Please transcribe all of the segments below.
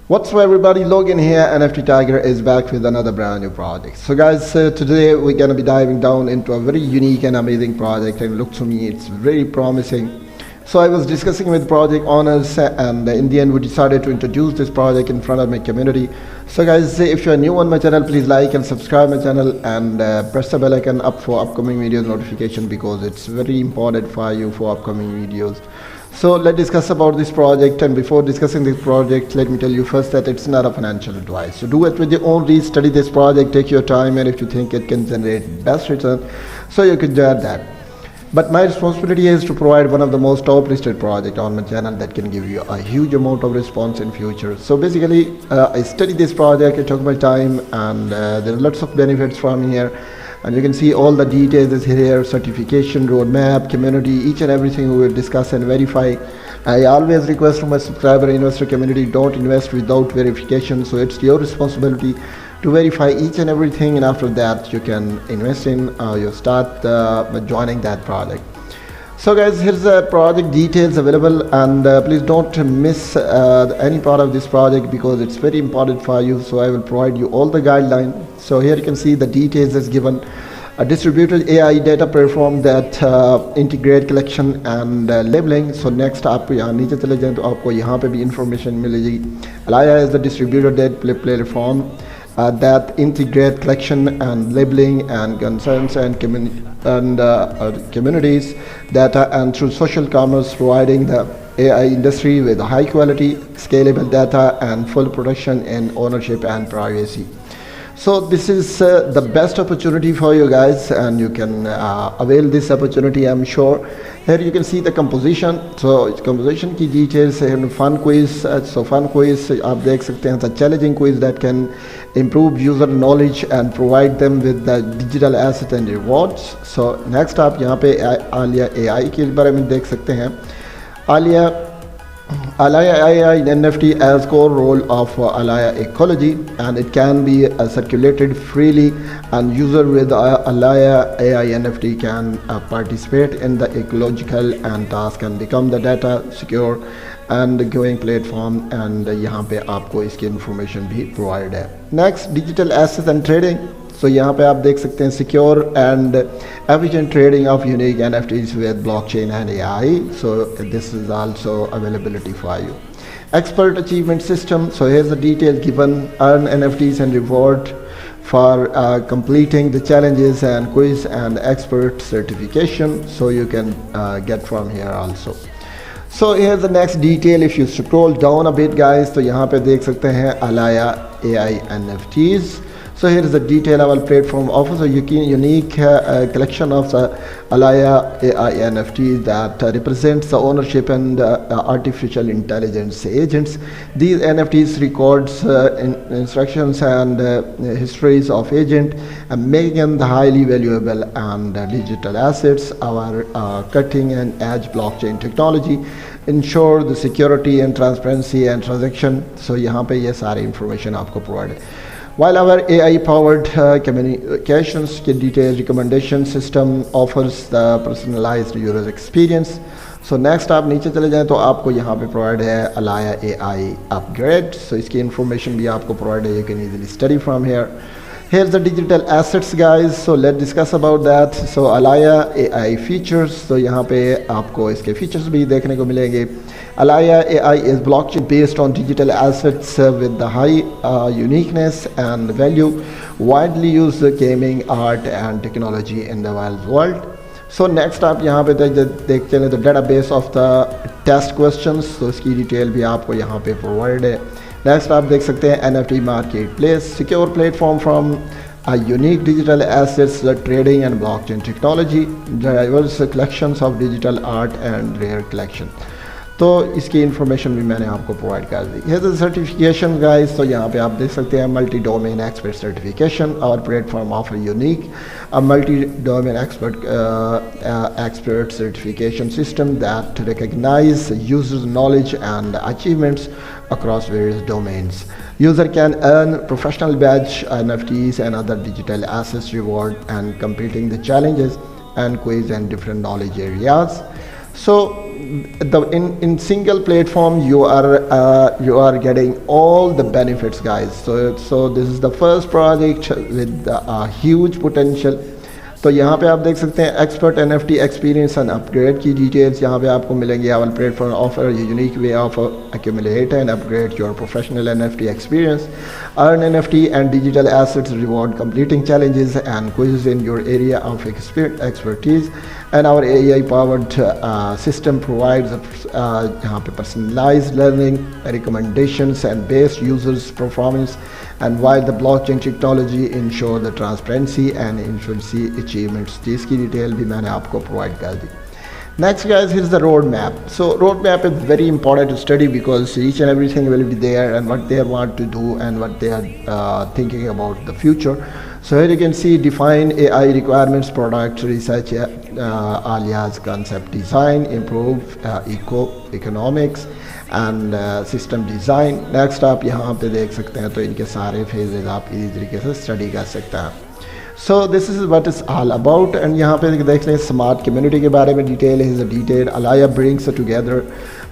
What's up everybody, Logan here. NFT Tiger is back with another brand new project. So guys, today we're gonna be diving down into a very unique and amazing project, and look to me, it's very promising. So I was discussing with project owners, and in the end we decided to introduce this project in front of my community. So guys, if you're new on my channel, please like and subscribe my channel, and press the bell icon up for upcoming videos notification, because it's very important for you for upcoming videos. So let's discuss about this project, and before discussing this project, let me tell you first that it's not a financial advice. So do it with your own research, study this project, take your time, and if you think it can generate best return, so you can do that. But my responsibility is to provide one of the most top listed project on my channel that can give you a huge amount of response in future. So basically, I studied this project, I took my time, and there are lots of benefits from here. And you can see all the details is here: certification, roadmap, community, each and everything we will discuss and verify. I always request from my subscriber investor community, don't invest without verification. So it's your responsibility to verify each and everything, and after that you can invest in, you start joining that project. So guys, here's the project details available, and please don't miss any part of this project, because it's very important for you. So I will provide you all the guidelines. So here you can see the details is given: a distributed AI data platform that integrate collection and labeling. So next आप यहाँ नीचे चले जाएं तो आपको यहाँ पे भी information मिलेगी. Alaya is the distributed data platform that integrate collection and labeling and concerns and communities data, and through social commerce, providing the AI industry with high quality, scalable data and full protection in ownership and privacy. So this is the best opportunity for you guys, and you can avail this opportunity, I'm sure. Here you can see the composition. So composition की details है. Fun quiz. So fun quiz आप देख सकते हैं. It's a challenging quiz that can improve user knowledge and provide them with the digital asset and rewards. So next आप यहाँ पे Alaya AI के बारे में देख सकते हैं. Alaya AI in NFT as core role of Alaya ecology, and it can be circulated freely, and user with Alaya AI NFT can participate in the ecological and task and become the data secure and growing platform, and यहाँ पे आपको इसकी information भी provide है. Next, digital assets and trading. So यहाँ पे आप देख सकते हैं secure and efficient trading of unique NFTs with blockchain and AI. So this is also availability for you. Expert achievement system. So here's the details given: earn NFTs and reward for completing the challenges and quiz, and expert certification. So you can get from here also. So here's the next detail. If you scroll down a bit guys, तो यहाँ पे देख सकते हैं Alaya AI NFTs. So here is the detail. Our platform offers a unique collection of Alaya AI NFTs that represents the ownership and artificial intelligence agents. These NFTs records instructions and histories of agent, and making them the highly valuable and digital assets. Our cutting and edge blockchain technology ensure the security and transparency and transaction. So यहाँ पे ये सारी information आपको provide. While our AI-powered communications detailed recommendation system offers the personalized user experience. So next आप नीचे चले जाएं तो आपको यहाँ पे provide है Alaya AI upgrade. So इसकी information भी आपको provide है. You can easily study from here. Here's the digital assets guys. So let's discuss about that. So Alaya AI features. So यहाँ पे आपको इसके features भी देखने को मिलेंगे. Alaya AI is blockchain based on digital assets with the high uniqueness and value, widely used gaming, art and technology in the world. So next आप यहाँ पे देख चलें तो database of the test questions. So इसकी detail भी आपको यहाँ पे provide है. Next आप देख सकते हैं NFT marketplace, secure platform from a unique digital assets, trading and blockchain technology, diverse collections of digital art and rare collection. तो इसकी इन्फॉर्मेशन भी मैंने आपको प्रोवाइड कर दी. Here's the certification guys. तो यहाँ पे आप देख सकते हैं मल्टी डोमेन एक्सपर्ट सर्टिफिकेशन. और platform offer unique multi domain expert certification system that recognize users' knowledge and achievements across various domains. User can earn professional badge, NFTs and other digital assets reward and completing the challenges and quiz and different knowledge areas. So in single platform you are getting all the benefits, guys. So this is the first project with a huge potential. तो यहाँ पे आप देख सकते हैं expert NFT experience and upgrade की details यहाँ पे आपको मिलेंगी. Our platform offer unique way of accumulate and upgrade your professional NFT experience, earn NFT and digital assets, reward completing challenges and quizzes in your area of expertise, and our AI powered system provides यहाँ पे personalized learning recommendations and based users performance, and while the blockchain technology ensure the transparency and efficiency achievements. जिसकी detail भी मैंने आपको provide कर दी. Next, guys, here's the roadmap. So roadmap is very important to study because each and everything will be there and what they want to do and what they are thinking about the future. So here you can see define AI requirements, product research, alias concept design, improve economics and system design. Next आप यहाँ पे देख सकते हैं, तो इनके सारे phases आप इसी तरीके से study कर सकते हैं. So this is what it's all about. And यहाँ पे देख लें स्मार्ट कम्युनिटी के बारे में डिटेल है. Detail Alaya brings together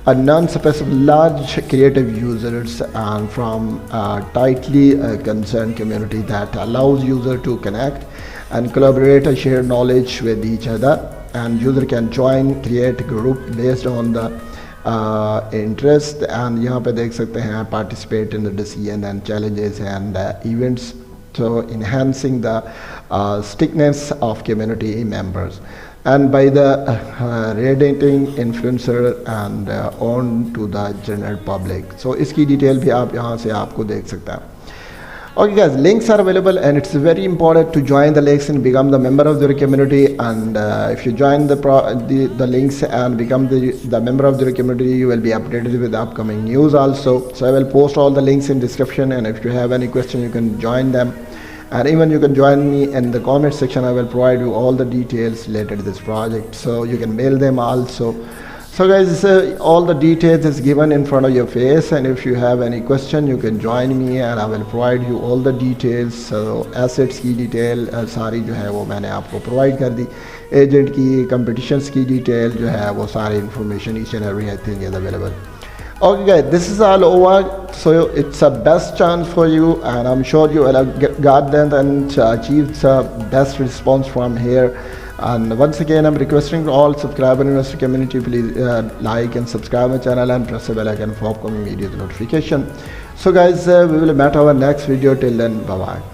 a non-specific large creative users and from a tightly concerned community that allows user to connect and collaborate and share knowledge with each other, and user can join create group based on the interest. And यहाँ पे देख सकते हैं participate in the decision and challenges and events, so enhancing the stickiness of community members, and by the radiating influencer and on to the general public. So इसकी detail भी आप यहाँ से आपको देख सकते हैं. Okay, guys, links are available and it's very important to join the links and become the member of the community. And if you join the links and become the member of the community, you will be updated with upcoming news also. So I will post all the links in description, and if you have any question you can join them, and even you can join me in the comment section. I will provide you all the details related to this project, so you can mail them also. So guys, all the details is given in front of your face, and if you have any question you can join me and I will provide you all the details. So assets की detail सारी जो है वो मैंने आपको provide कर दी. Agent की competitions की डिटेल जो है वो सारी information each and everything is available. Okay guys, this is all over, so it's a best chance for you, and I'm sure you will have got them and achieved the best response from here. And once again, I'm requesting all subscriber investor community, please like and subscribe my channel and press the bell icon for upcoming videos notification. So guys, we will meet our next video. Till then, bye bye.